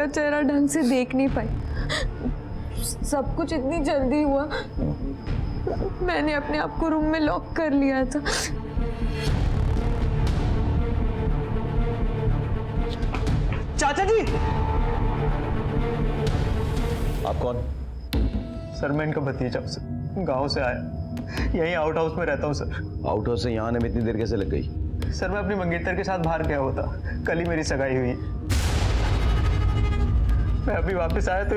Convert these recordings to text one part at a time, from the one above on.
मेरा चेहरा ढंग से देख नहीं पाई। सब कुछ इतनी जल्दी हुआ, मैंने अपने आप को रूम में लॉक कर लिया था। चाचा जी! आप कौन? सर मैं इनका भतीजा हूँ सर, गाँव से आया, यहीं आउट हाउस में रहता हूँ सर। आउट हाउस से यहाँ आने में इतनी देर कैसे लग गई? सर मैं अपनी मंगेतर के साथ बाहर गया हुआ था, कल ही मेरी सगाई हुई। मैं अभी वापस आया तो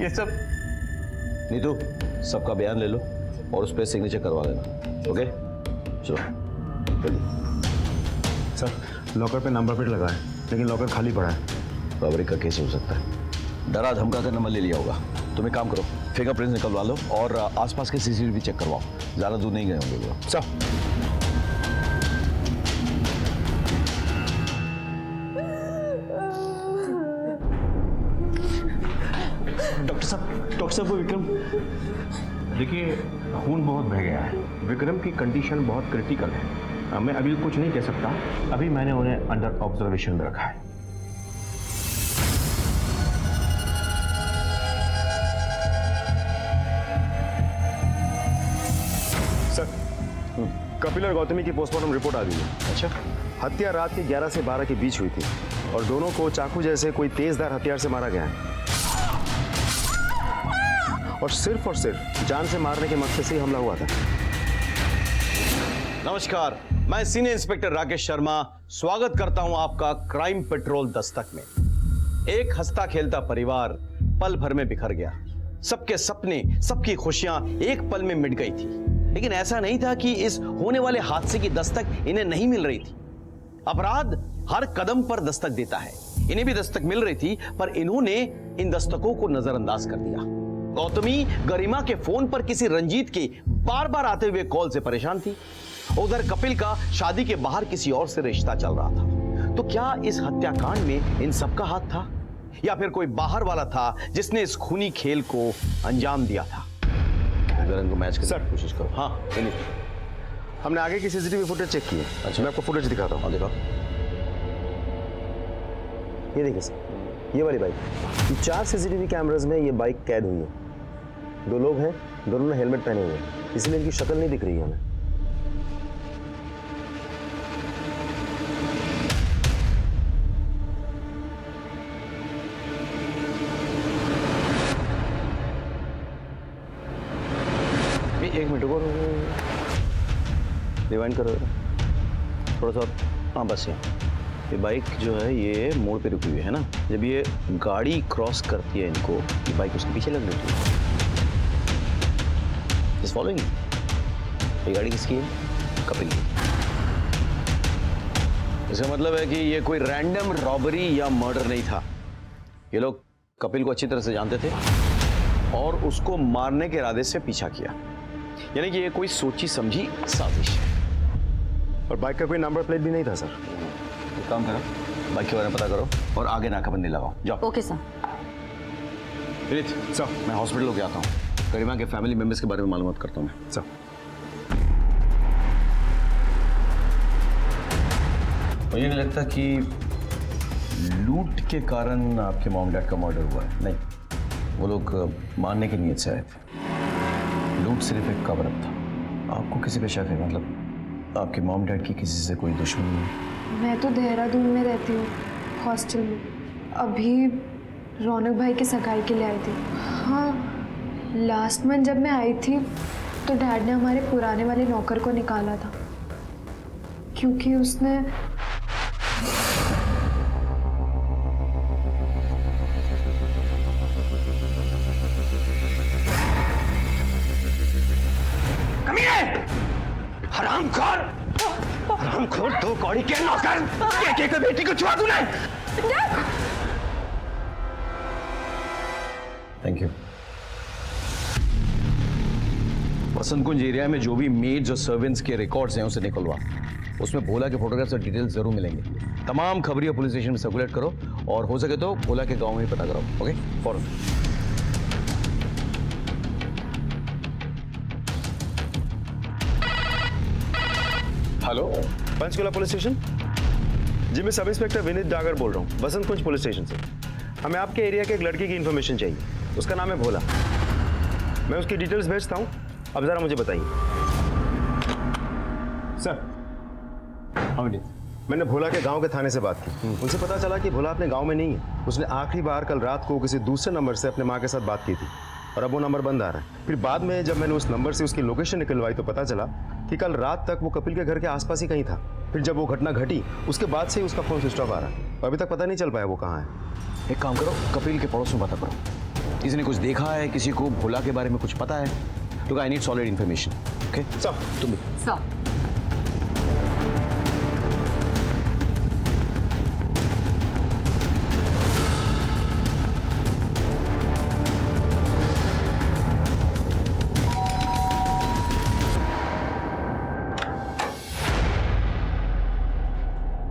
ये सब। नीतू, सबका बयान ले लो और उस पर सिग्नेचर करवा देना। ओके चलो जल्दी। सर लॉकर पे नंबर प्लेट लगा है लेकिन लॉकर खाली पड़ा है। रॉबरी का केस हो सकता है। डरा धमका कर नंबर ले लिया होगा। तुम एक काम करो, फिंगरप्रिंट्स निकलवा लो और आसपास के सीसीटीवी चेक करवाओ। ज़्यादा दूर नहीं गए होंगे वो। सब डॉक्टर साहब वो विक्रम। देखिए खून बहुत बह गया है, विक्रम की कंडीशन बहुत क्रिटिकल है। मैं अभी कुछ नहीं कह सकता, अभी मैंने उन्हें अंडर ऑब्जर्वेशन में रखा है। सर कपिल और गौतमी की पोस्टमार्टम रिपोर्ट आ गई है। अच्छा, हत्या रात के 11 से 12 के बीच हुई थी और दोनों को चाकू जैसे कोई तेजधार हथियार से मारा गया है और सिर्फ जान से मारने के मकसद से ही हमला हुआ था। नमस्कार, मैं सीनियर इंस्पेक्टर राकेश शर्मा स्वागत करता हूं आपका क्राइम पेट्रोल दस्तक में। एक हंसता खेलता परिवार पल भर में बिखर गया। सबके सपने, सबकी खुशियां एक पल में मिट गई थी। लेकिन ऐसा नहीं था कि इस होने वाले हादसे की दस्तक इन्हें नहीं मिल रही थी। अपराध हर कदम पर दस्तक देता है, इन्हें भी दस्तक मिल रही थी, पर इन्होंने इन दस्तकों को नजरअंदाज कर दिया। गौतमी गरिमा के फोन पर किसी रंजीत के बार बार आते हुए कॉल से परेशान थी। उधर कपिल का शादी के बाहर किसी और से रिश्ता चल रहा था। तो क्या इस हत्याकांड में इन सबका हाथ था या फिर कोई बाहर वाला था जिसने इस खूनी खेल को अंजाम दिया था? अगर इनको मैच करने की कोशिश करो। हाँ, हमने आगे की सीसीटीवी फुटेज चेक की है। अच्छा, मैं आपको फुटेज दिखाता हूँ। देखो, ये देखिए सर, ये वाली बाइक, 4 सीसीटीवी कैमरास में ये बाइक कैद हुई है। 2 लोग हैं, दोनों ने हेलमेट पहने हुए हैं, इसलिए इनकी शक्ल नहीं दिख रही है हमें। एक मिनट रुको, रिवाइंड करो थोड़ा सा। हाँ बस ये बाइक जो है ये मोड़ पे रुकी हुई है ना। जब ये गाड़ी क्रॉस करती है इनको, ये बाइक उसके पीछे लग जाती है। इस फॉलोइंग, ये गाड़ी किसकी है? कपिल की। इसका मतलब है कि ये कोई रैंडम रॉबरी या मर्डर नहीं था। ये लोग कपिल को अच्छी तरह से जानते थे और उसको मारने के इरादे से पीछा किया। यानी कि ये कोई सोची समझी साजिश है। और बाइक का कोई नंबर प्लेट भी नहीं था सर। एक काम करो, बाइक के बारे में पता करो और आगे नाकाबंदी लगाओ। जाओ। Okay sir. विनीत सर, मैं हॉस्पिटल होके आता हूँ। गरिमा के फैमिली मेंबर्स के बारे में मालूमात करता हूँ मैं। सर मुझे नहीं लगता कि लूट के कारण आपके मॉम डैड का मर्डर हुआ है। नहीं, वो लोग मारने की नीयत से आए थे। लूट सिर्फ एक कवर अप था। आपको किसी पे शक है? मतलब आपके मॉम डैड की किसी से कोई दुश्मनी? मैं तो देहरादून में रहती हूँ, हॉस्टल में। अभी रौनक भाई की सगाई के लिए आई थी। हाँ, लास्ट मंथ जब मैं आई थी तो डैड ने हमारे पुराने वाले नौकर को निकाला था क्योंकि उसने हरामखोर, 2 कौड़ी के नौकर, एक बेटी को छुआ तूने। Thank you. Vasant Kunj area में जो भी मेड्स और सर्वेंट्स के रिकॉर्ड्स हैं उसे निकलवा। उसमें भोला के फोटोग्राफ्स और डिटेल्स जरूर मिलेंगे। तमाम खबरियां पुलिस स्टेशन में सर्कुलेट करो और हो सके तो भोला के गांव में ही पता कराओ। ओके, फौरन। Hello, Panchkula police station. जी मैं सब इंस्पेक्टर विनीत डागर बोल रहा हूँ, वसंत कुंज पुलिस स्टेशन से। हमें आपके एरिया के एक लड़की की इन्फॉर्मेशन चाहिए, उसका नाम है भोला। मैं उसकी डिटेल्स भेजता हूँ, अब ज़रा मुझे बताइए। सर, मैंने भोला के गांव के थाने से बात की। उनसे पता चला कि भोला अपने गांव में नहीं है। उसने आखिरी बार कल रात को किसी दूसरे नंबर से अपने माँ के साथ बात की थी और अब वो नंबर बंद आ रहा है। फिर बाद में जब मैंने उस नंबर से उसकी लोकेशन निकलवाई तो पता चला कि कल रात तक वो कपिल के घर के आसपास ही कहीं था। फिर जब वो घटना घटी उसके बाद से ही उसका फ़ोन स्विच ऑफ आ रहा है और अभी तक पता नहीं चल पाया वो कहाँ है। एक काम करो, कपिल के पड़ोस में पता करो, किसी ने कुछ देखा है, किसी को भोला के बारे में कुछ पता है? तो I need solid information. Okay सब तुम भी।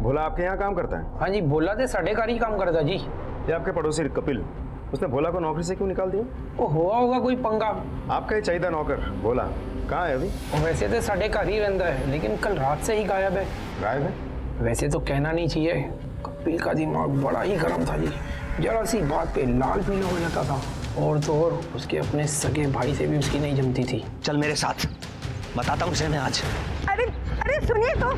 भोला आपके यहाँ काम करता है? हाँ जी, भोला तो साढ़े कार ही काम करता जी। ये आपके पड़ोसी कपिल, उसने भोला को नौकरी से क्यों निकाल दिया? वो हुआ होगा कोई पंगा। आपका ही चाहिए नौकर भोला, कहाँ है अभी? वैसे तो साढ़े कार ही रहता है, लेकिन कल रात से ही गायब है। गायब है? वैसे तो कहना नहीं चाहिए, कपिल का दिमाग बड़ा ही गर्म था जी। जरा सी बात पे लाल पीला हो जाता था। और तो और उसके अपने सगे भाई से भी उसकी नहीं जमती थी। चल मेरे साथ, बताता हूँ उसे मैं आज। अरे अरे सुनिए तो।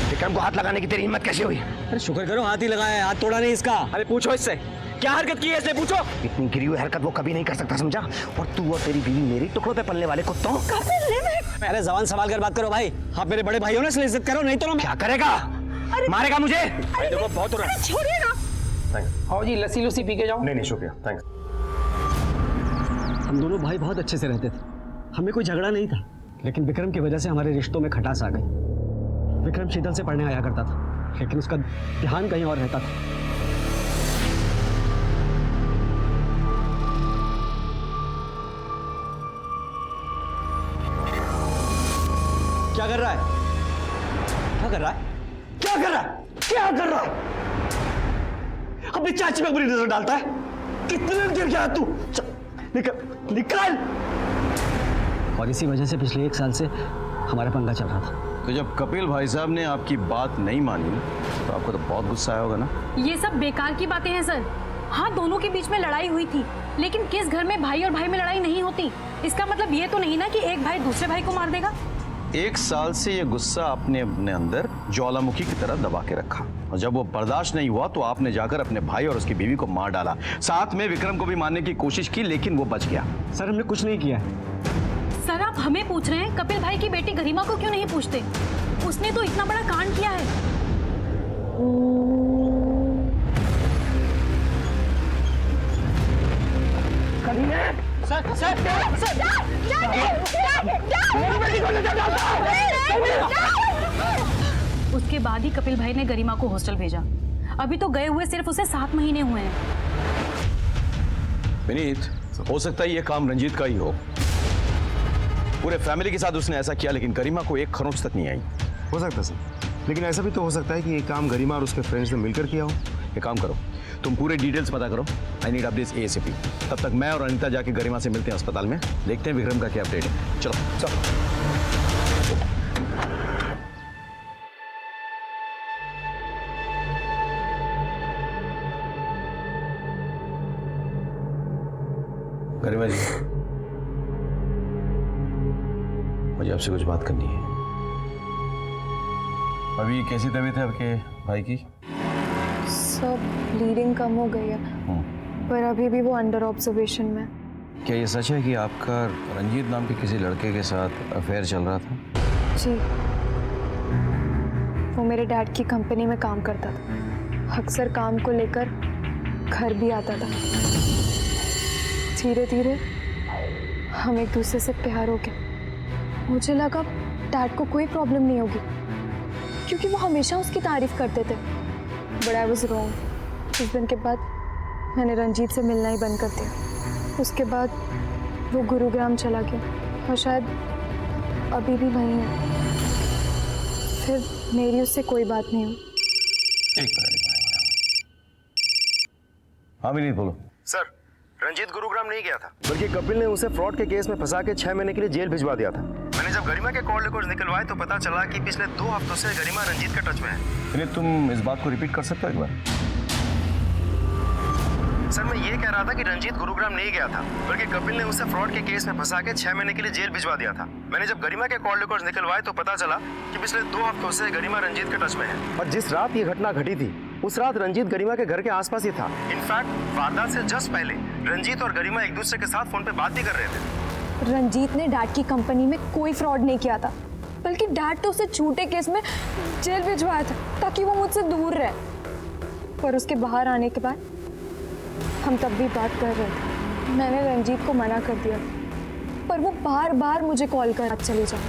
विक्रम को हाथ लगाने की तेरी हिम्मत कैसे हुई? अरे शुक्र करो हाथ ही लगाया है, हाथ तोड़ा नहीं इसका। अरे पूछो इससे, क्या हरकत की है इसने, पूछो। इतनी गिरी हुई हरकत वो कभी नहीं कर सकता, समझा? और तू और तेरी बीवी मेरी टुकड़ों पे पलने वाले कुत्तों। अरे जबान संभाल कर बात करो भाई, आप मेरे बड़े भाई हो ना, इसलिए इज्जत करो, नहीं तो क्या करेगा? मारेगा मुझे? अरे देखो बहुत हो रहा है। छोड़िए ना। थैंक्स। आओ जी, लस्सी लुस्सी पी के जाओ। नहीं शुक्रिया, थैंक्स। हम दोनों भाई बहुत अच्छे से रहते थे, हमें कोई झगड़ा नहीं था, लेकिन विक्रम की वजह से हमारे रिश्तों में खटास आ गई। विक्रम शीतल से पढ़ने आया करता था, लेकिन उसका ध्यान कहीं और रहता था। क्या कर रहा है? क्या कर रहा है? क्या कर रहा है? क्या कर रहा है? अपनी चाची पे बुरी नजर डालता है। कितने गिर गया तू? निकल निकल। और इसी वजह से पिछले 1 साल से हमारा पंगा चल रहा था। तो जब कपिल भाई साहब ने आपकी बात नहीं मानी तो आपको तो बहुत गुस्सा आया होगा ना? ये सब बेकार की बातें हैं सर। हाँ, दोनों के बीच में लड़ाई हुई थी, लेकिन किस घर में भाई और भाई में लड़ाई नहीं होती? इसका मतलब ये तो नहीं ना कि एक भाई दूसरे भाई को मार देगा। 1 साल से ये गुस्सा आपने अपने अंदर ज्वालामुखी की तरह दबा के रखा, और जब वो बर्दाश्त नहीं हुआ तो आपने जाकर अपने भाई और उसकी बीवी को मार डाला। साथ में विक्रम को भी मारने की कोशिश की, लेकिन वो बच गया। सर हमने कुछ नहीं किया। सर आप हमें पूछ रहे हैं, कपिल भाई की बेटी गरिमा को क्यों नहीं पूछते? उसने तो इतना बड़ा कांड किया है। उसके बाद ही कपिल भाई ने गरिमा को हॉस्टल भेजा। अभी तो गए हुए सिर्फ उसे 7 महीने हुए हैं। विनीत, हो सकता है ये काम रंजीत का ही हो। पूरे फैमिली के साथ उसने ऐसा किया, लेकिन गरिमा को एक खरोंच तक नहीं आई। हो सकता है सर, लेकिन ऐसा भी तो हो सकता है कि ये काम गरिमा और उसके फ्रेंड्स ने मिलकर किया हो। एक काम करो, तुम पूरे डिटेल्स पता करो। I need updates ASAP। तब तक मैं और अनिता जाके गरिमा से मिलते हैं अस्पताल में, देखते हैं विक्रम का क्या अपडेट है। चलो चलो। गरिमा जी, मुझे आपसे कुछ बात करनी है। अभी कैसी तबीयत है आपके भाई की? सब ब्लीडिंग कम हो गई है, पर अभी भी वो अंडर ऑब्जर्वेशन में। क्या ये सच है कि आपका रंजीत नाम के किसी लड़के के साथ अफेयर चल रहा था? जी, वो मेरे डैड की कंपनी में काम करता था। अक्सर काम को लेकर घर भी आता था। धीरे धीरे हम एक दूसरे से प्यार हो गया। मुझे लगा डैड को कोई प्रॉब्लम नहीं होगी, क्योंकि वो हमेशा उसकी तारीफ करते थे। But I was wrong. कुछ दिन के बाद मैंने रंजीत से मिलना ही बंद कर दिया। उसके बाद वो गुरुग्राम चला गया और शायद अभी भी वहीं है। फिर मेरी उससे कोई बात नहीं हुई। एक मिनट। हाँ विनीत बोलो। सर, रंजीत गुरुग्राम नहीं गया था, बल्कि कपिल ने उसे फ्रॉड के केस में फंसा के 6 महीने के लिए जेल भिजवा दिया था। मैंने जब गरिमा के कॉल रिकॉर्ड्स निकलवाए तो पता चला कि पिछले 2 हफ्तों से गरिमा रंजीत के टच में है। विनीत, तुम इस बात को रिपीट कर सकते हो एक बार? सर मैं ये कह रहा था कि रंजीत गुरुग्राम नहीं गया था, बल्कि कपिल ने उसे फ्रॉड के केस में फंसा के 6 महीने के लिए जेल भिजवा दिया था। मैंने जब गरिमा के कॉल रिकॉर्ड्स निकलवाए तो पता चला कि पिछले 2 हफ्तों से गरिमा रंजीत के टच में है। और जिस रात ये घटना घटी थी उस रात रंजीत गरिमा के घर के आसपास ही था। इनफैक्ट वारदात से जस्ट पहले रंजीत और गरिमा एक दूसरे के साथ फोन पे बात भी कर रहे थे। रंजीत ने डैड की कंपनी में कोई फ्रॉड नहीं किया था, बल्कि डैड तो उसे झूठे केस में जेल भिजवाया था ताकि वो मुझसे दूर रहे। पर उसके बाहर आने के बाद हम तब भी बात कर रहे थे। मैंने रंजीत को मना कर दिया, पर वो बार बार मुझे कॉल कर चले जाओ।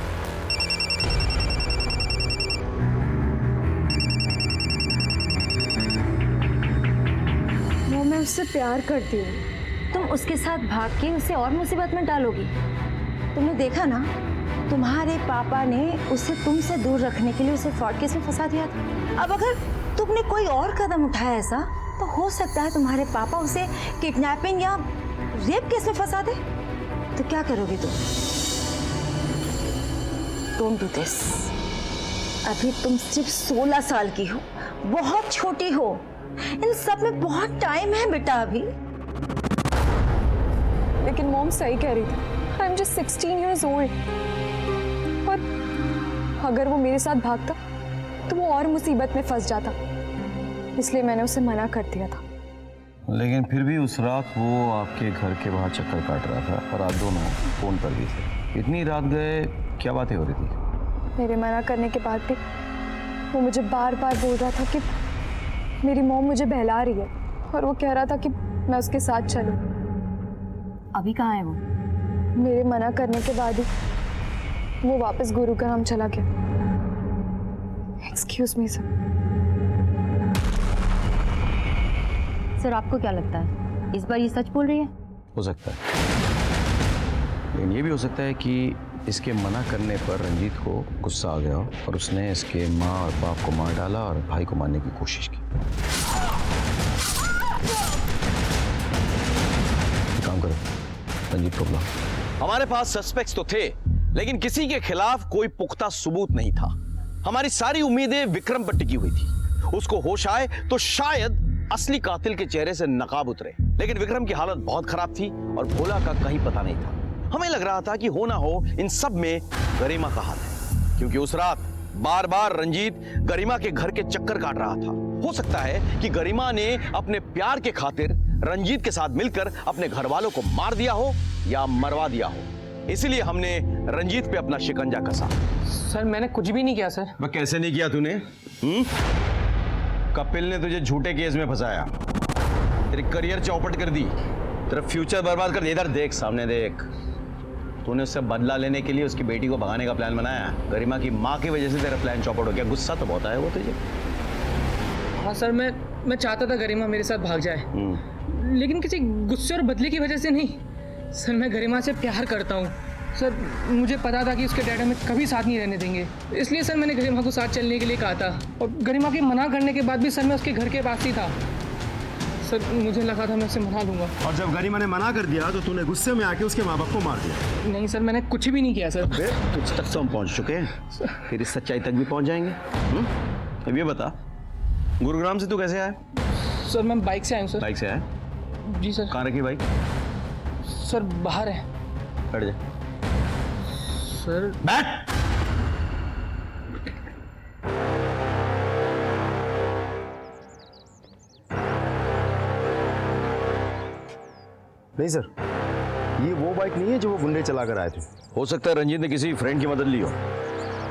वो मैं उससे प्यार करती हूँ। तुम उसके साथ भाग के उसे और मुसीबत में डालोगी। तुमने देखा ना, तुम्हारे पापा ने उसे तुमसे दूर रखने के लिए उसे फ्रॉड केस में फंसा दिया था। अब अगर तुमने कोई और कदम उठाया ऐसा, तो हो सकता है तुम्हारे पापा उसे किडनैपिंग या रेप केस में फंसा दे। तो क्या करोगी तुम? Don't do this. अभी तुम सिर्फ 16 साल की हो, बहुत छोटी हो। इन सब में बहुत टाइम है बेटा अभी। लेकिन मॉम सही कह रही थी। I am just 16 years old। और अगर वो मेरे साथ भागता तो वो और मुसीबत में फंस जाता, इसलिए मैंने उसे मना कर दिया था। लेकिन फिर भी उस रात वो आपके घर के बाहर चक्कर काट रहा था और आप दोनों फोन पर भी थे। इतनी रात गए, क्या बातें हो रही थी? मेरे मना करने के बाद भी वो मुझे बार बार बोल रहा था कि मेरी मॉम मुझे बहला रही है, और वो कह रहा था कि मैं उसके साथ चलूं। अभी कहाँ है वो? मेरे मना करने के बाद ही वो वापस गुरुग्राम चला गया। Excuse me sir. सर आपको क्या लगता है, इस बार ये सच बोल रही है? हो सकता है, लेकिन ये भी हो सकता है कि इसके मना करने पर रंजीत को गुस्सा आ गया हो और उसने इसके माँ और बाप को मार डाला और भाई को मारने की कोशिश की। काम करो, रंजीत को बुलाओ। हमारे पास सस्पेक्ट्स तो थे, लेकिन किसी के खिलाफ कोई पुख्ता सबूत नहीं था। हमारी सारी उम्मीदें विक्रम पर टिकी हुई थी। उसको होश आए तो शायद असली कातिल के चेहरे से नकाब उतरे, लेकिन विक्रम की हालत बहुत खराब थी और भोला का कहीं पता नहीं था। हमें लग रहा था कि हो ना हो इन सब में गरिमा का हाथ है, क्योंकि उस रात बार बार रंजीत गरिमा के घर के चक्कर काट रहा था। हो सकता है कि गरिमा ने अपने प्यार के खातिर रंजीत के साथ मिलकर अपने घर वालों को मार दिया हो या मरवा दिया हो। इसीलिए हमने रंजीत पे अपना शिकंजा कसा। सर मैंने कुछ भी नहीं किया सर। मैं कैसे नहीं किया तूने? कपिल ने तुझे झूठे केस में फंसाया, तेरी करियर चौपट कर दी, तेरा फ्यूचर बर्बाद कर दिया। इधर देख, सामने देख। तूने उससे बदला लेने के लिए उसकी बेटी को भगाने का प्लान बनाया। गरिमा की माँ की वजह से तेरा प्लान चौपट हो गया। गुस्सा तो बहुत आया वो तुझे। हाँ सर, मैं चाहता था गरिमा मेरे साथ भाग जाए, लेकिन किसी गुस्से और बदले की वजह से नहीं। सर मैं गरिमा से प्यार करता हूँ सर। मुझे पता था कि उसके डैड हमें कभी साथ नहीं रहने देंगे, इसलिए सर मैंने गरिमा को साथ चलने के लिए कहा था। और गरिमा के मना करने के बाद भी सर मैं उसके घर के पास ही था। सर मुझे लगा था मैं उसे मना लूंगा। और जब गरिमा ने मना कर दिया तो तूने गुस्से में आके उसके माँ बाप को मार दिया। नहीं सर, मैंने कुछ भी नहीं किया सर। तुझ तक तो हम पहुंच चुके हैं, फिर इस सच्चाई तक भी पहुंच जाएंगे। अब ये बता, गुरुग्राम से तू कैसे आया? सर मैं बाइक से आया हूँ सर। बाइक से आया? जी सर। कहाँ रखी बाइक? सर बाहर है। बैठ जा। सर बैठ। नहीं सर, ये वो बाइक नहीं है जो वो गुंडे चला कर आए थे। हो सकता है रंजीत ने किसी फ्रेंड की मदद ली हो,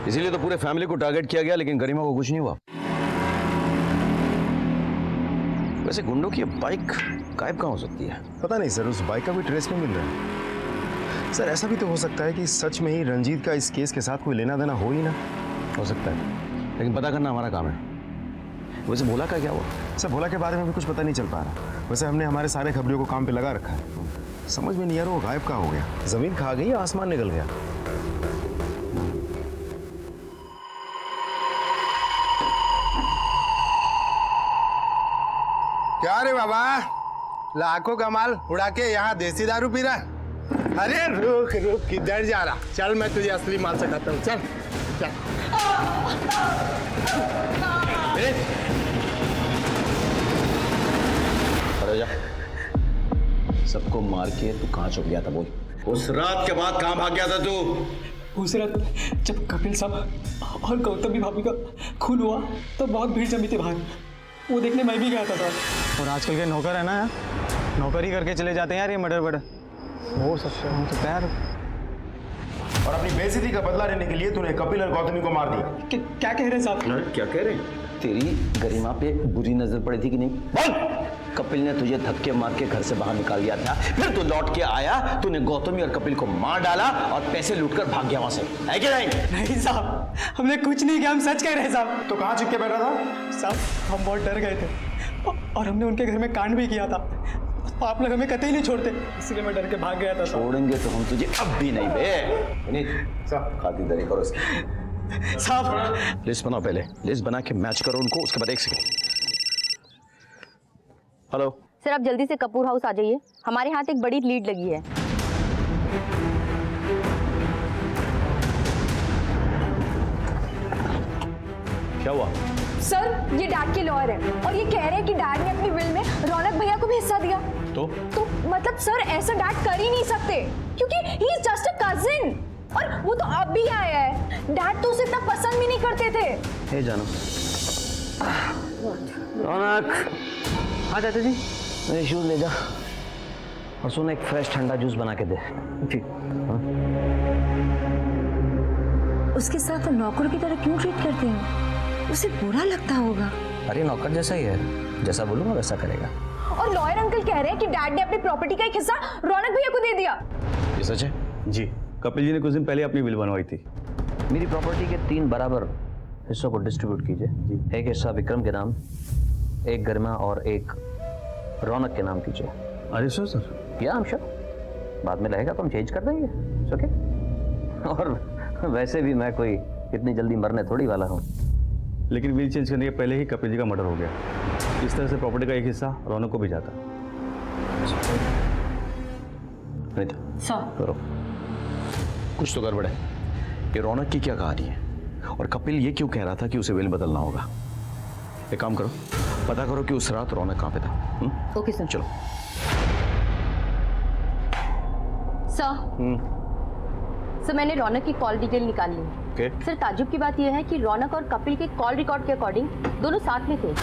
इसीलिए तो पूरे फैमिली को टारगेट किया गया, लेकिन गरिमा को कुछ नहीं हुआ। वैसे गुंडों की बाइक गायब कहाँ हो सकती है? पता नहीं सर, उस बाइक का कोई ट्रेस नहीं मिल रहा है। सर ऐसा भी तो हो सकता है कि सच में ही रंजीत का इस केस के साथ कोई लेना देना हो ही ना। हो सकता है, लेकिन पता करना हमारा काम है। वैसे भोला का क्या हुआ? सर भोला के बारे में भी कुछ पता नहीं चल पा रहा। वैसे हमने हमारे सारे खबरियों को काम पे लगा रखा है, समझ में नहीं आ रहा वो गायब कहाँ हो गया। जमीन खा गई या आसमान निकल गया? क्या रे बाबा, लाखों का माल उड़ा के यहाँ देसी दारू पी रहा? अरे रुक रुक, किधर जा रहा? चल मैं तुझे असली माल सिखाता हूँ। चल चल। अरे जा। को मार के तू कहाँ छुप गया था बोल? उस रात के बाद कहाँ भाग गया था तू? उस रात जब कपिल साहब और गौतमी भाभी का खून हुआ तो बहुत भीड़ जमी थी बाहर, वो देखने मैं भी गया था सर। और आजकल के नौकर है ना यार, नौकरी करके चले जाते हैं यार ये मर्डर वर्डर। हो सकता है यार। और अपनी बेइज्जती का बदला लेने के लिए तूने कपिल और गौतमी को मार दिया। क्या कह रहे हैं साहब? क्या कह रहे हैं? तेरी गरिमा पे बुरी नजर पड़ी थी कि नहीं? बोल! कपिल ने तुझे धक्के मार के घर से बाहर निकाल दिया था, फिर तू लौट के आया, तूने गौतमी और कपिल को मार डाला और पैसे लूटकर भाग गया वहां से, है कि नहीं? नहीं साहब, हमने कुछ नहीं किया, हम सच कह रहे हैं साहब। तो कहाँ छिप के बैठा था? साहब हम बहुत डर गए थे और हमने उनके घर में कांड भी किया था, आप लोग हमें कतई नहीं छोड़ते, इसलिए मैं डर के भाग गया था। छोड़ेंगे तो हम तुझे अब भी नहीं बे। खातिरदारी करो इसकी। साहब लिस्ट बनाओ, पहले लिस्ट बना के मैच करो उनको, उसके बाद एक सेकंड। हेलो सर, आप जल्दी से कपूर हाउस आ जाइए, हमारे हाथ एक बड़ी लीड लगी है। क्या हुआ? सर ये डैड के लॉयर है और ये कह रहे हैं कि डैड ने अपनी विल में रौनक भैया को भी हिस्सा दिया। तो मतलब सर ऐसा डैड कर ही नहीं सकते क्योंकि he is just a cousin, और वो तो अब भी आया है। डैड तो उसे इतना पसंद भी नहीं करते थे। हे जानो रौनक, हाँ चाचा जी। मेरे शूज ले जा और सुन, एक फ्रेश ठंडा जूस बना के दे। ठीक। उसके साथ वो नौकर की तरह क्यों ट्रीट करते हैं? उसे बुरा लगता होगा। अरे नौकर जैसा ही है, जैसा बोलूंगा वैसा करेगा। और लॉयर अंकल कह रहे हैं कि डैड ने अपनी प्रॉपर्टी का एक हिस्सा रौनक भैया को दे दिया। ये सच है? जी, कपिल जी ने कुछ दिन पहले अपनी विल बनवाई थी। मेरी प्रॉपर्टी के 3 बराबर हिस्सों को डिस्ट्रीब्यूट कीजिए। एक हिस्सा विक्रम के नाम, एक गरिमा और एक रौनक के नाम कीजिए। अरे सर या हम श्योर, बाद में रहेगा तो हम चेंज कर देंगे। ओके। और वैसे भी मैं कोई इतनी जल्दी मरने थोड़ी वाला हूँ। लेकिन विल चेंज करने के पहले ही कपिल जी का मर्डर हो गया। इस तरह से प्रॉपर्टी का एक हिस्सा रौनक को भी जाता। करो, कुछ तो गड़बड़ है। ये रौनक की क्या कहानी है और कपिल ये क्यों कह रहा था कि उसे विल बदलना होगा? एक काम करो, पता करो कि उस रात रौनक कहाँ पे था। Okay sir. चलो। सर मैंने रौनक की कॉल डिटेल निकाल ली है। Okay. सर ताजुब की बात यह है कि रौनक और कपिल के कॉल रिकॉर्ड के अकॉर्डिंग दोनों साथ में थे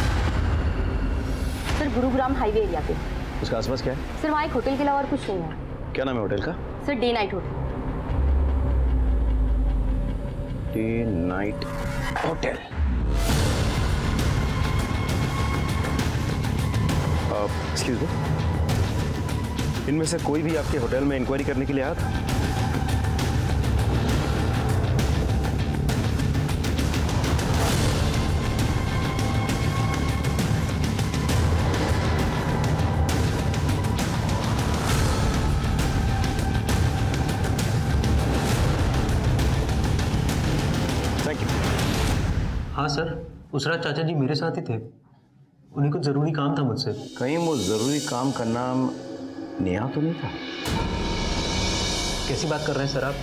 सर, गुरुग्राम हाईवे एरिया पे। उसका आसपास क्या है? सर वहाँ एक होटल के अलावा और कुछ नहीं है। क्या नाम है होटल का? Sir day night hotel. Day night hotel. Excuse me, इनमें से कोई भी आपके होटल में इंक्वायरी करने के लिए आया था? Thank you. हाँ सर, उस रात चाचा जी मेरे साथ ही थे, उन्हें कुछ ज़रूरी काम था मुझसे। कहीं वो ज़रूरी काम का नाम नेहा तो नहीं था? कैसी बात कर रहे हैं सर आप?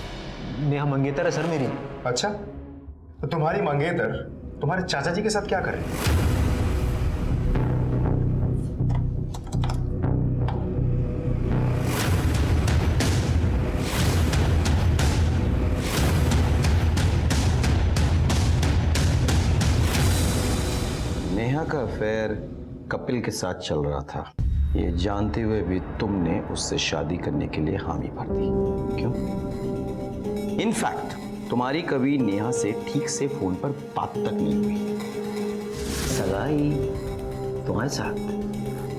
नेहा मंगेतर है सर मेरी। अच्छा, तो तुम्हारी मंगेतर तुम्हारे चाचा जी के साथ क्या कर रही है? नेहा का अफेयर कपिल के साथ चल रहा था, ये जानते हुए भी तुमने उससे शादी करने के लिए हामी भर दी। क्यों? इनफैक्ट तुम्हारी कभी नेहा से ठीक से फोन पर बात तक नहीं हुई। सगाई तुम्हारे साथ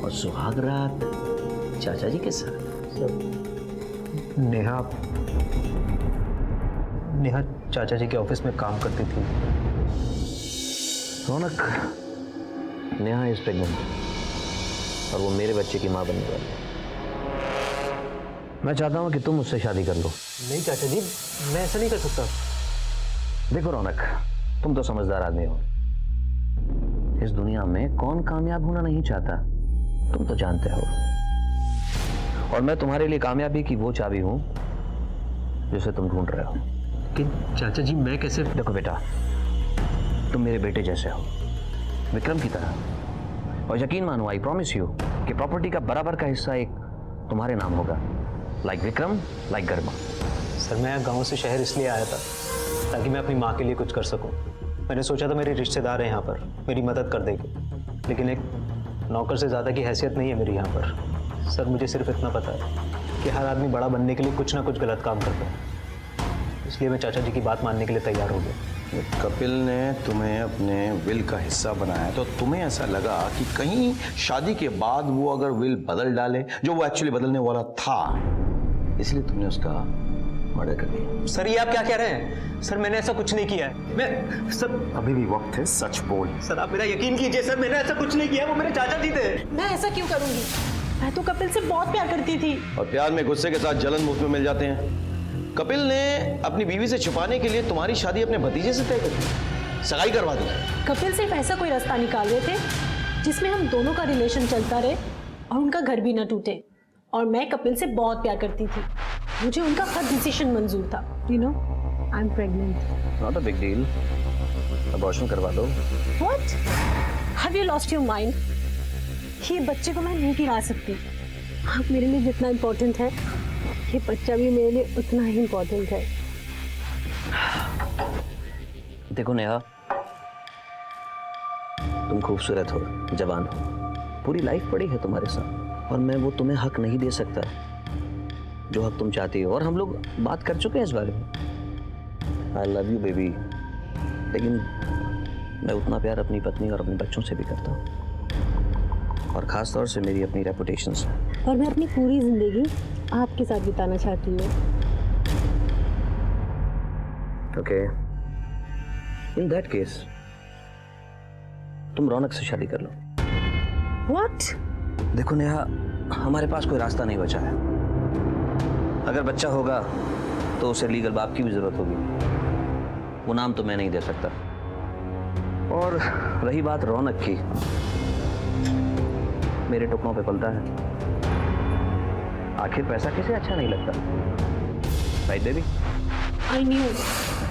और सुहाग रात चाचा जी के साथ। नेहा चाचा जी के ऑफिस में काम करती थी। रौनक, नेहा इज प्रेग्नेंट और वो मेरे बच्चे की मां बनने वाली है। मैं चाहता हूं कि तुम उससे शादी कर लो। नहीं चाचा जी, मैं ऐसा नहीं कर सकता। देखो रौनक, तुम तो समझदार आदमी हो। इस दुनिया में कौन कामयाब होना नहीं चाहता, तुम तो जानते हो। और मैं तुम्हारे लिए कामयाबी की वो चाबी हूं जिसे तुम ढूंढ रहे हो। लेकिन चाचा जी मैं कैसे? देखो बेटा, तुम मेरे बेटे जैसे हो, विक्रम की तरह। और यकीन मानो, आई प्रॉमिस यू कि प्रॉपर्टी का बराबर का हिस्सा एक तुम्हारे नाम होगा, लाइक विक्रम, लाइक गर्मा। सर मैं गांव से शहर इसलिए आया था ताकि मैं अपनी माँ के लिए कुछ कर सकूं। मैंने सोचा था मेरे रिश्तेदार हैं यहाँ पर, मेरी मदद कर देंगे, लेकिन एक नौकर से ज़्यादा की हैसियत नहीं है मेरी यहाँ पर। सर मुझे सिर्फ इतना पता है कि हर आदमी बड़ा बनने के लिए कुछ ना कुछ गलत काम करता है, इसलिए मैं चाचा जी की बात मानने के लिए तैयार हो गया। कपिल ने तुम्हें अपने विल का हिस्सा बनाया तो तुम्हें ऐसा लगा कि कहीं शादी के बाद वो अगर विल बदल डाले, जो वो एक्चुअली बदलने वाला था, इसलिए तुमने उसका मर्डर कर दिया। सर ये आप क्या कह रहे हैं? सर मैंने ऐसा कुछ नहीं किया है। मैं सर अभी भी वक्त है, सच बोल। सर आप मेरा यकीन कीजिए सर, मैंने ऐसा कुछ नहीं किया, वो मेरे चाचा जी थे। मैं ऐसा क्यों करूंगी? मैं तो कपिल से बहुत प्यार करती थी। और प्यार में गुस्से के साथ जलन मुफ्त में मिल जाते हैं। कपिल ने अपनी बीवी से छिपाने के लिए तुम्हारी शादी अपने भतीजे से तय कर दी, सगाई करवा दी। कपिल सिर्फ ऐसा कोई रास्ता निकाल रहे थे जिसमें हम दोनों का रिलेशन चलता रहे और उनका घर भी न टूटे। और मैं कपिल से बहुत प्यार करती थी, मुझे उनका हर डिसीजन मंजूर था। You know, I am pregnant. Not a big deal, abortion करवा दो। What? Have you lost your mind? ये बच्चे को मैं नहीं गिरा सकती। आप मेरे लिए जितना इम्पोर्टेंट है, ये बच्चा भी मेरे लिए उतना ही इम्पोर्टेंट है। देखो नेहा, तुम खूबसूरत हो, जवान हो, पूरी लाइफ पड़ी है तुम्हारे साथ, और मैं वो तुम्हें हक नहीं दे सकता जो हक तुम चाहती हो, और हम लोग बात कर चुके हैं इस बारे में। आई लव यू बेबी, लेकिन मैं उतना प्यार अपनी पत्नी और अपने बच्चों से भी करता हूँ, और ख़ास तौर से मेरी अपनी रेपुटेशन से। और मैं अपनी पूरी जिंदगी आपके साथ बिताना चाहती हूँ। ओके, इन दैट केस तुम रौनक से शादी कर लो। व्हाट? देखो नेहा, हमारे पास कोई रास्ता नहीं बचा है। अगर बच्चा होगा तो उसे लीगल बाप की भी जरूरत होगी, वो नाम तो मैं नहीं दे सकता। और रही बात रौनक की, मेरे टुकड़ों पे पलता है। आखिर पैसा किसे अच्छा नहीं लगता, राइट बेबी? आई न्यू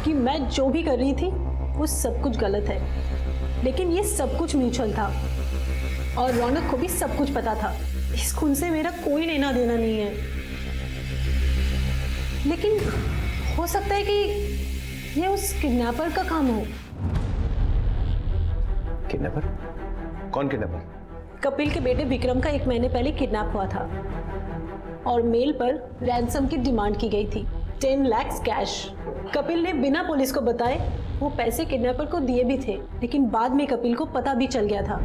कि मैं जो भी कर रही थी वो सब कुछ गलत है, लेकिन ये सब कुछ म्यूचुअल था और रौनक को भी सब कुछ पता था। इस खून से मेरा कोई लेना देना नहीं है, लेकिन हो सकता है कि ये उस किडनैपर का काम हो। किडनैपर? कौन किडनैपर? कपिल के बेटे विक्रम का 1 महीने पहले किडनैप हुआ था और मेल पर रैंसम की डिमांड की गई थी, 10 लाख कैश। कपिल ने बिना पुलिस को बताए वो पैसे किडनैपर को दिए भी थे, लेकिन बाद में कपिल को पता भी चल गया था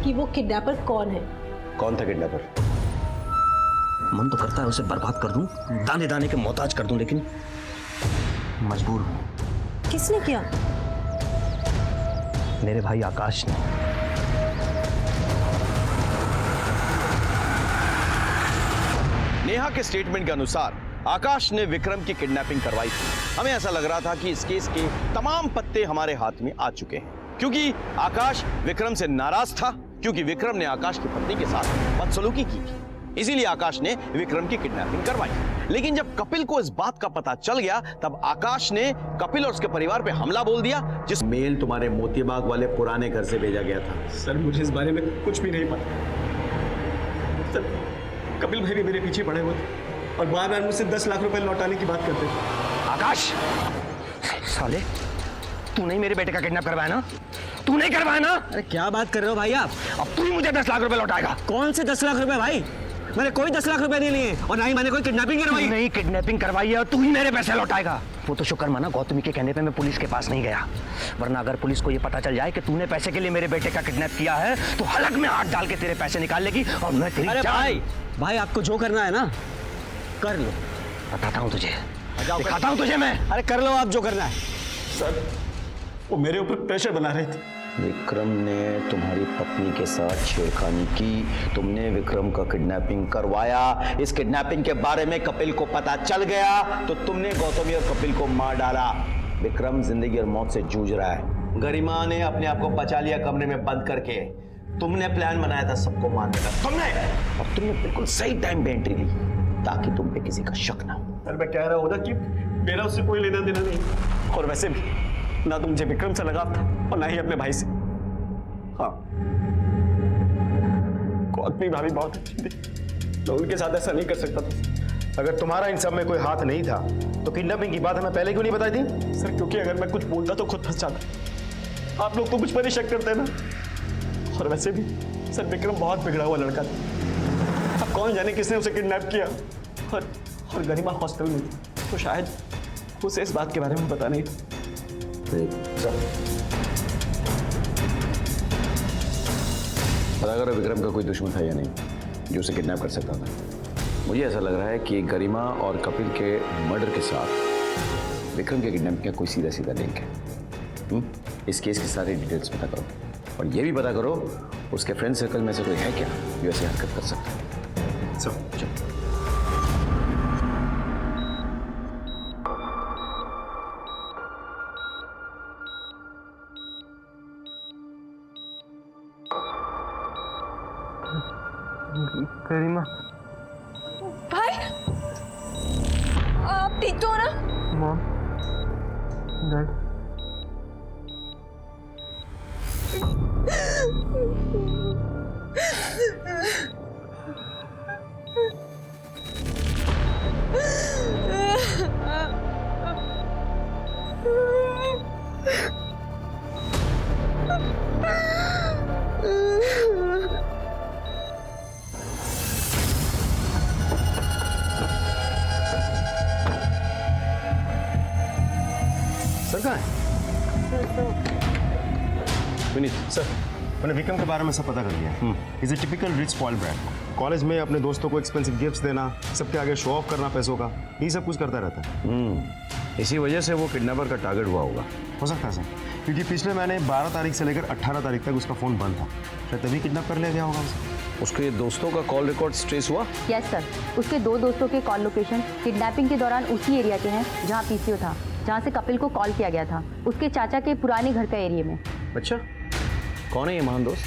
कि वो किडनैपर कौन है। कौन था किडनैपर? मन तो करता है उसे बर्बाद कर दूं, दाने दाने के मोहताज कर दूं, लेकिन मजबूर हूं। किसने किया? मेरे भाई आकाश ने। नेहा के स्टेटमेंट के अनुसार आकाश ने विक्रम की किडनैपिंग करवाई थी। हमें ऐसा लग रहा था कि इस केस के तमाम पत्ते हमारे हाथ में आ चुके हैं, क्योंकि आकाश विक्रम से नाराज था, क्योंकि विक्रम ने आकाश की पत्नी के साथ बदसलूकी की थी। इसीलिए आकाश ने विक्रम की किडनैपिंग करवाई। लेकिन जब कपिल को इस बात का पता चल गया, तब आकाश ने कपिल और उसके परिवार पे हमला बोल दिया, जिस मेल तुम्हारे मोतीबाग वाले पुराने घर से भेजा गया था। सर मुझे इस बारे में कुछ भी नहीं पता। सर कपिल भाई भी मेरे पीछे पड़े हुए थे और बार बार मुझसे 10 लाख रुपए लौटाने की बात करते थे। आकाश, साले, तू नहीं मेरे बेटे का किडनैप करवाया ना? तू नहीं करवाया ना? अरे क्या बात कर रहे हो भाई आप? अब तू ही मुझे 10 लाख रुपए लौटाएगा। कौन से 10 लाख रुपए भाई? मैंने कोई 10 लाख रुपए नहीं लिए और ना ही मैंने कोई किडनैपिंग करवाई। नहीं किडनैपिंग करवाई है और तू ही मेरे पैसे लौटाएगा। वो तो शुक्र माना गौतमी के कहने पे मैं पुलिस के पास नहीं गया, वरना अगर पुलिस को ये पता चल जाए कि तूने पैसे के लिए मेरे बेटे का किडनैप किया है तो हलक में हाथ डाल के तेरे पैसे निकाल लेगी और मैं तेरी अरे जान। भाई आपको जो करना है ना कर लो। बताता हूँ तुझे, दिखाता हूँ तुझे मैं। अरे कर लो आप जो करना है। सर वो मेरे ऊपर प्रेशर बना रहे थे। विक्रम ने तुम्हारी पत्नी के साथ छेड़खानी की, तुमने विक्रम का किडनैपिंग करवाया। इस किडनैपिंग के बारे में कपिल को पता चल गया तो तुमने गौतमी और कपिल को मार डाला। विक्रम जिंदगी और मौत से जूझ रहा है। गरिमा ने अपने आप को बचा लिया कमरे में बंद करके। तुमने प्लान बनाया था सबको मारने का, तुमने बिल्कुल सही टाइम पे एंट्री ली ताकि तुम पे किसी का शक ना हो। सर मैं कह रहा हूँ ना कि मेरा उससे कोई लेना देना नहीं, और वैसे भी ना तो मुझे विक्रम से लगाव था और ना ही अपने भाई से। हाँ, गौतमी भाभी बहुत अच्छी थी, मैं उनके साथ ऐसा नहीं कर सकता था। अगर तुम्हारा इन सब में कोई हाथ नहीं था तो किडनैपिंग की बात हमें पहले क्यों नहीं बताई थी? सर क्योंकि अगर मैं कुछ बोलता तो खुद फंस जाता। आप लोग तो मुझ पर ही शक करते हैं ना। और वैसे भी सर विक्रम बहुत बिगड़ा हुआ लड़का था। अब कौन जाने किसने उसे किडनैप किया। और गरिमा हॉस्टल में थी तो शायद उसे इस बात के बारे में पता नहीं था। पता करो विक्रम का कोई दुश्मन था या नहीं जो उसे किडनैप कर सकता था। मुझे ऐसा लग रहा है कि गरिमा और कपिल के मर्डर के साथ विक्रम के किडनैप का कोई सीधा सीधा लिंक है। इस केस की सारी डिटेल्स पता करो और ये भी पता करो उसके फ्रेंड सर्कल में से कोई है क्या जो ऐसी हरकत कर सकता है। सब चलो। गरिमा भाई आप ठीक तो हो ना? मॉम डैड सर कहाँ है? विनीत सर, मैंने विक्रम के बारे में सब पता कर लिया। Is a typical rich spoiled brat. College में अपने दोस्तों को एक्सपेंसिव गिफ्ट्स देना, सबके आगे शो ऑफ करना पैसों का, यही सब कुछ करता रहता है। इसी वजह से वो किडनैपर का टारगेट हुआ होगा। हो सकता है सर, क्योंकि पिछले महीने 12 तारीख से लेकर 18 तारीख तक उसका फ़ोन बंद था। शायद तभी किडनैप कर लिया गया होगा उसे। उसके दोस्तों का कॉल रिकॉर्ड ट्रेस हुआ? यस सर, उसके 2 दोस्तों के कॉल लोकेशन किडनैपिंग के दौरान उसी एरिया के हैं जहां पीसीओ था, जहां से कपिल को कॉल किया गया था, उसके चाचा के पुराने घर का एरिया में। अच्छा, कौन है ये महान दोस्त?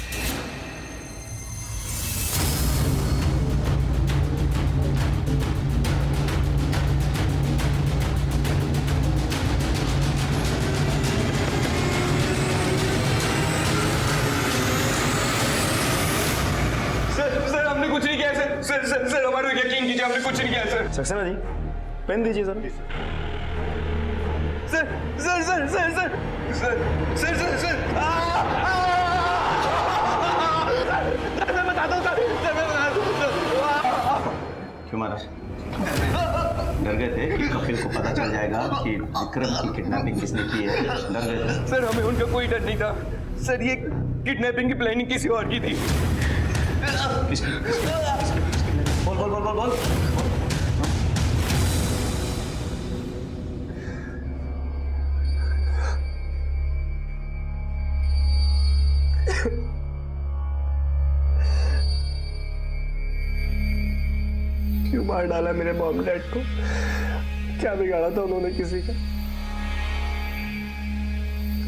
सर हमने कुछ नहीं किया है सर हमारे यकीन कीजिए, हमने कुछ नहीं किया है सर। सक्सेना जी, पेन दीजिए जरा। मैं बताता हूँ क्यों मारा? डर गए थे कि कपिल को पता चल जाएगा कि विक्रम की किडनैपिंग किसने की है? डर गए थे? सर हमें उनका कोई डर नहीं था सर, ये किडनैपिंग की प्लानिंग किसी और की थी। बोल बोल बोल बोल बोल। क्यों मार डाला मेरे मॉम डैड को? क्या बिगाड़ा था उन्होंने किसी का?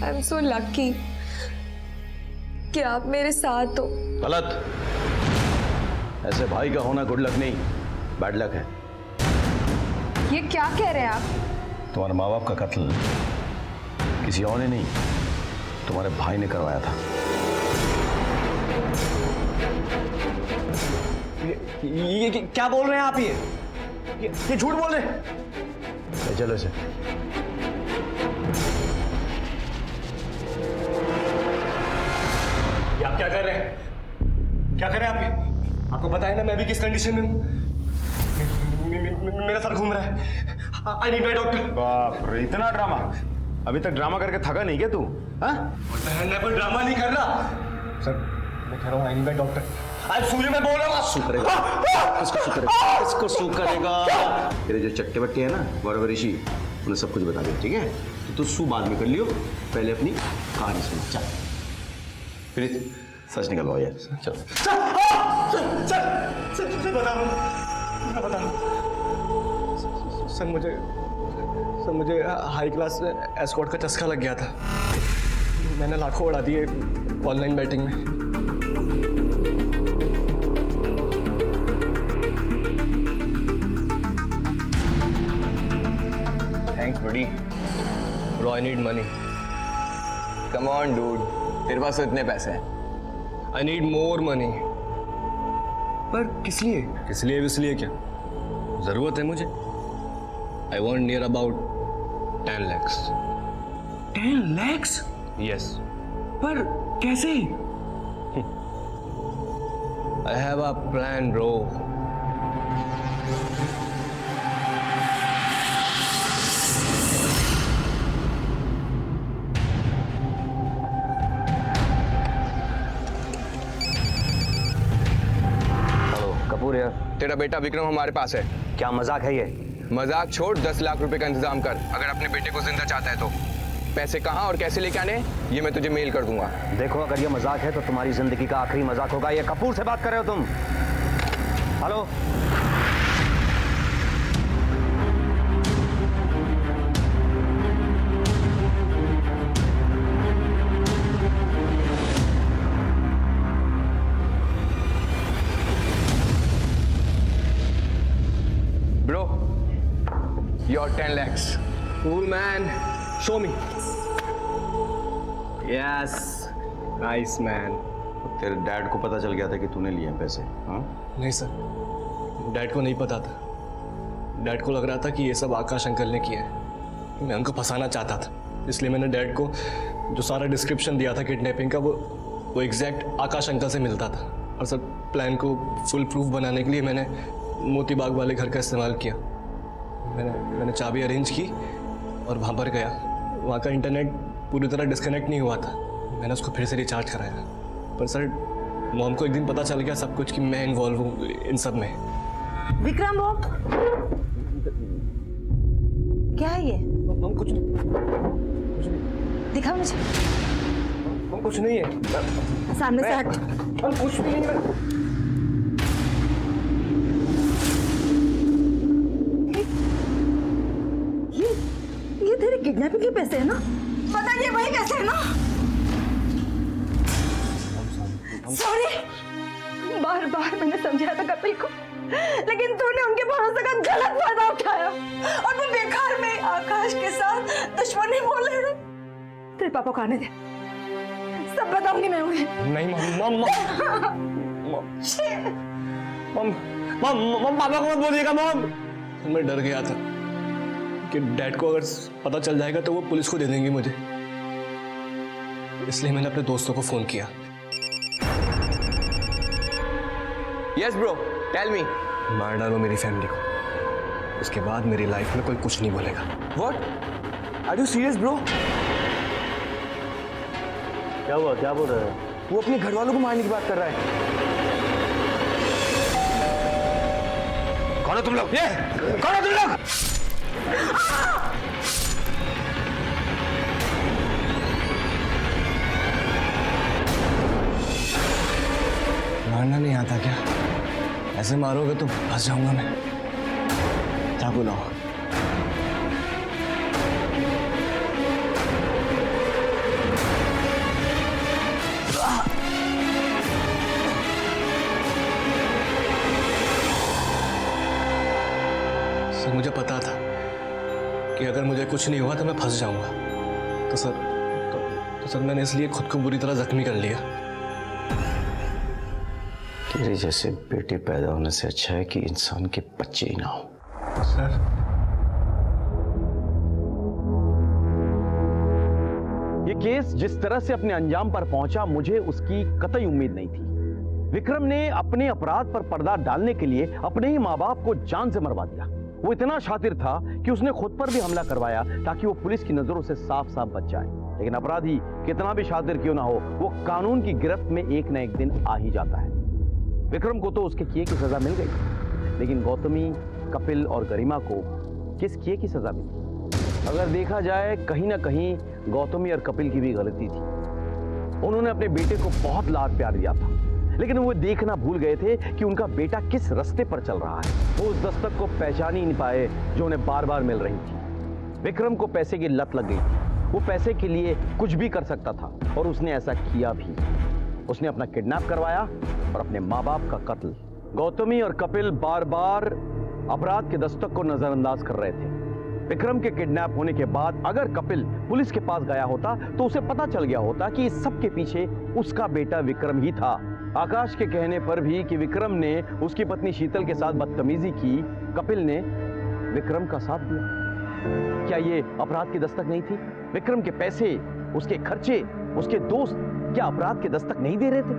आई एम सो लकी कि आप मेरे साथ हो। गलत। ऐसे भाई का होना गुड लक नहीं, बैड लक है। ये क्या कह रहे हैं आप? तुम्हारे माँ बाप का कत्ल किसी और ने नहीं, तुम्हारे भाई ने करवाया था। ये क्या बोल रहे हैं आप? ये झूठ बोल रहे हैं। चलो इसे। ये आप क्या कर रहे हैं? क्या कर रहे हैं आप? ये आपको पता है ना मैं भी किस कंडीशन में हूँ। मेरा सर घूम रहा है। I need my doctor. बाप रे, इतना ड्रामा! अभी तक ड्रामा करके थका नहीं क्या तू? हाँ? मैं कोई ड्रामा नहीं कर रहा सर, मैं कह रहा हूँ आई नीड माय डॉक्टर। आज सूर्य मैं बोल रहा हूँ। सू करेगा? किसको सू करेगा? किसको सू करेगा? तेरे जो चट्टे बट्टे हैं ना गौरव ऋषि, उन्हें सब कुछ बता दे, ठीक है? तो तू सू बाद में कर लियो, पहले अपनी कहानी सुन। चल प्रीत, सच निकलवाओ यार। चलो सर बता सर मुझे हाई क्लास एस्कॉर्ट का चस्का लग गया था। मैंने लाखों उड़ा दिए ऑनलाइन बैटिंग में। Thanks buddy. Bro I need money. Come on dude, तेरे पास तो इतने पैसे हैं। I need more money. पर किस लिए? किस लिए इसलिए क्या जरूरत है मुझे? I want near about 10 lakhs. 10 lakhs? Yes. पर कैसे? I have a plan, bro. Hello Kapoor यार। तेरा बेटा विक्रम हमारे पास है। क्या मजाक है ये? मजाक छोड़, 10 लाख रुपए का इंतजाम कर अगर अपने बेटे को जिंदा चाहता है तो। पैसे कहाँ और कैसे लेके आने ये मैं तुझे मेल कर दूंगा। देखो अगर ये मजाक है तो तुम्हारी जिंदगी का आखिरी मजाक होगा। ये कपूर से बात कर रहे हो तुम? Hello bro, your 10 lakhs. Cool man. Show me. Yes. Nice man. तेरे डैड को पता चल गया था कि तूने लिए हैं पैसे? हाँ? नहीं सर, डैड को नहीं पता था। डैड को लग रहा था कि ये सब आकाश अंकल ने किया है। मैं उनको फंसाना चाहता था, इसलिए मैंने डैड को जो सारा डिस्क्रिप्शन दिया था किडनैपिंग का वो एग्जैक्ट आकाश अंकल से मिलता था। और सर प्लान को फुल प्रूफ बनाने के लिए मैंने मोती बाग वाले घर का इस्तेमाल किया। मैंने चाबी अरेंज की और वहाँ पर गया। वहाँ का इंटरनेट पूरी तरह डिस्कनेक्ट नहीं हुआ था। मैंने उसको फिर से रिचार्ज कराया। पर सर मॉम को एक दिन पता चल गया सब कुछ कि मैं इन्वॉल्व हूँ इन सब में। विक्रम वो क्या है ये? हम कुछ दिखा मुझे। हम कुछ नहीं है। सामने से हट। हम कुछ भी नहीं है। ये तेरे किडनैपिंग के पैसे है ना? पता ये वही पैसे है ना? सॉरी, बार बार मैंने समझाया था कपिल को, लेकिन तूने उनके भरोसे का गलत फायदा उठाया और वो बेकार में आकाश के साथ दुश्मनी बोले हैं। तेरे पापा को आने दे, सब बताऊंगी मैं उन्हें। नहीं मम पापा को मत बोलिएगा मम। मैं डर गया था कि डैड को अगर पता चल जाएगा तो वो पुलिस को दे देंगे मुझे, इसलिए मैंने अपने दोस्तों को फोन किया। Yes bro, tell me. मार डालो मेरी फैमिली को, उसके बाद मेरी लाइफ में कोई कुछ नहीं बोलेगा। What? Are you serious bro? क्या हुआ? क्या बोल रहे हो? वो अपने घर वालों को मारने की बात कर रहा है। कौन हो तुम लोग? कौन है तुम लोग? मारना नहीं आता क्या? ऐसे मारोगे तो फंस जाऊंगा मैं। क्या बुलाओ? सर मुझे पता था कि अगर मुझे कुछ नहीं हुआ तो मैं फंस जाऊंगा। तो सर मैंने इसलिए खुद को बुरी तरह जख्मी कर लिया। तेरे जैसे बेटे पैदा होने से अच्छा है कि इंसान के बच्चे ही ना हो। सर ये केस जिस तरह से अपने अंजाम पर पहुंचा, मुझे उसकी कतई उम्मीद नहीं थी। विक्रम ने अपने अपराध पर पर्दा डालने के लिए अपने ही माँ बाप को जान से मरवा दिया। वो इतना शातिर था कि उसने खुद पर भी हमला करवाया ताकि वो पुलिस की नजरों से साफ साफ बच जाए। लेकिन अपराधी कितना भी शातिर क्यों ना हो, वो कानून की गिरफ्त में एक न एक दिन आ ही जाता है। विक्रम को तो उसके किए की सजा मिल गई, लेकिन गौतमी, कपिल और गरिमा को किस किए की सजा मिली? अगर देखा जाए कहीं ना कहीं गौतमी और कपिल की भी गलती थी। उन्होंने अपने बेटे को बहुत लाड प्यार दिया था, लेकिन वो देखना भूल गए थे कि उनका बेटा किस रास्ते पर चल रहा है। वो उस दस्तक को पहचान ही नहीं पाए जो उन्हें बार बार मिल रही थी। विक्रम को पैसे की लत लग गई थी। वो पैसे के लिए कुछ भी कर सकता था और उसने ऐसा किया भी। उसने अपना किडनैप करवाया और अपने माँ बाप का कत्ल। गौतमी और कपिल बार बार अपराध के दस्तक को नजरअंदाज कर रहे थे। विक्रम के किडनैप होने के बाद अगर कपिल पुलिस के पास गया होता तो उसे पता चल गया होता कि इस सब के पीछे उसका बेटा विक्रम ही था। आकाश के कहने पर भी कि विक्रम ने उसकी पत्नी शीतल के साथ बदतमीजी की, कपिल ने विक्रम का साथ दिया। क्या ये अपराध की दस्तक नहीं थी? विक्रम के पैसे, उसके खर्चे, उसके दोस्त क्या अपराध की दस्तक नहीं दे रहे थे?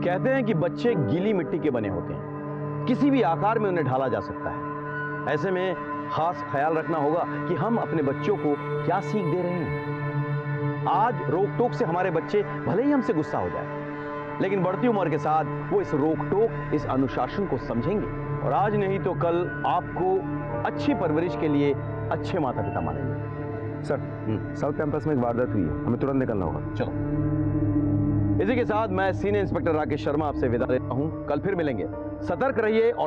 कहते हैं कि बच्चे गीली मिट्टी के बने होते हैं, किसी भी आकार में उन्हें ढाला जा सकता है। ऐसे में खास ख्याल रखना होगा कि हम अपने बच्चों को क्या सीख दे रहे हैं। आज रोक टोक से हमारे बच्चे भले ही हमसे गुस्सा हो जाए, लेकिन बढ़ती उम्र के साथ वो इस रोक टोक, इस अनुशासन को समझेंगे और आज नहीं तो कल आपको अच्छी परवरिश के लिए अच्छे माता पिता मानेंगे। सर, साउथ कैंपस में एक वारदात हुई है, हमें तुरंत निकलना होगा। चलो। इसी के साथ मैं सीनियर इंस्पेक्टर राकेश शर्मा आपसे विदा लेता हूं। कल फिर मिलेंगे। सतर्क रहिए और